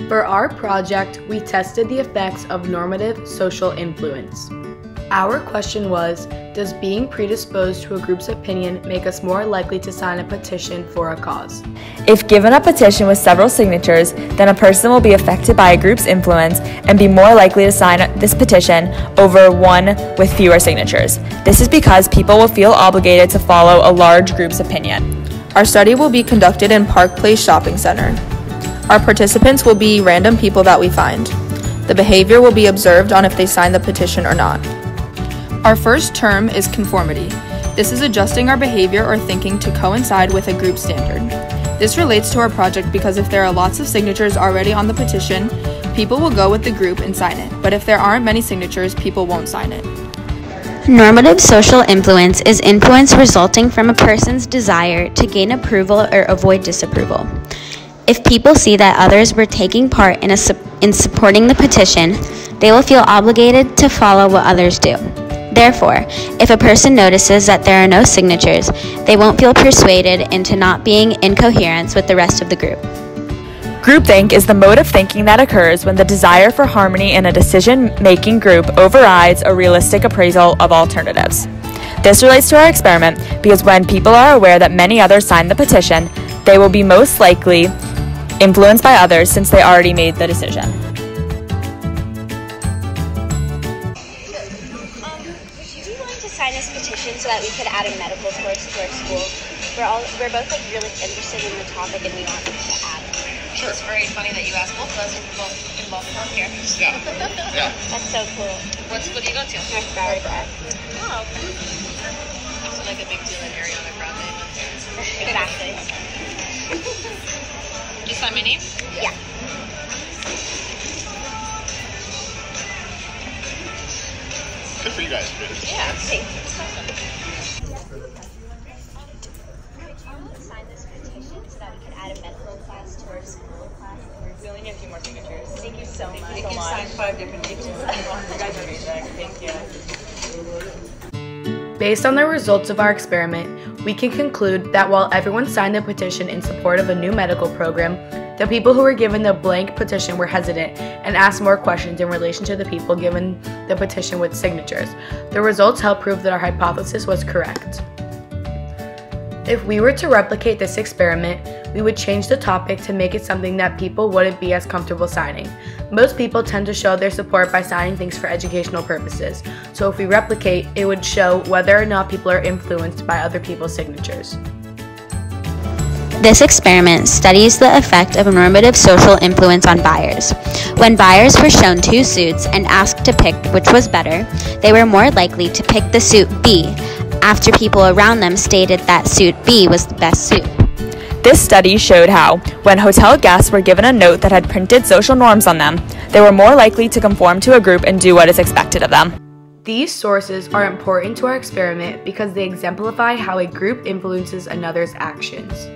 For our project, we tested the effects of normative social influence. Our question was, does being predisposed to a group's opinion make us more likely to sign a petition for a cause? If given a petition with several signatures, then a person will be affected by a group's influence and be more likely to sign this petition over one with fewer signatures. This is because people will feel obligated to follow a large group's opinion. Our study will be conducted in Park Place Shopping Center. Our participants will be random people that we find. The behavior will be observed on if they sign the petition or not. Our first term is conformity. This is adjusting our behavior or thinking to coincide with a group standard. This relates to our project because if there are lots of signatures already on the petition, people will go with the group and sign it. But if there aren't many signatures, people won't sign it. Normative social influence is influence resulting from a person's desire to gain approval or avoid disapproval. If people see that others were taking part in supporting the petition, they will feel obligated to follow what others do. Therefore, if a person notices that there are no signatures, they won't feel persuaded into not being in coherence with the rest of the group. Groupthink is the mode of thinking that occurs when the desire for harmony in a decision-making group overrides a realistic appraisal of alternatives. This relates to our experiment because when people are aware that many others signed the petition, they will be most likely influenced by others since they already made the decision. Sign this petition so that we could add a medical course to our school. We're both really interested in the topic and we want to add. Sure. It's very funny that you asked both of us if we're both involved in healthcare. Yeah. That's so cool. What do you go to? North Broward Prep. Oh, okay. So like a big deal in Ariana Grande. Exactly. Just sign my name? Yeah. Good for you guys. Yeah. Thanks. Sign this petition so that we could add a medical class to our school class. We only need a few more signatures. Thank you so much. You can sign 5 different names. You guys are amazing. Thank you. Based on the results of our experiment, we can conclude that while everyone signed the petition in support of a new medical program, the people who were given the blank petition were hesitant and asked more questions in relation to the people given the petition with signatures. The results help prove that our hypothesis was correct. If we were to replicate this experiment, we would change the topic to make it something that people wouldn't be as comfortable signing. Most people tend to show their support by signing things for educational purposes, so if we replicate, it would show whether or not people are influenced by other people's signatures. This experiment studies the effect of normative social influence on buyers. When buyers were shown 2 suits and asked to pick which was better, they were more likely to pick the suit B, after people around them stated that suit B was the best suit. This study showed how, when hotel guests were given a note that had printed social norms on them, they were more likely to conform to a group and do what is expected of them. These sources are important to our experiment because they exemplify how a group influences another's actions.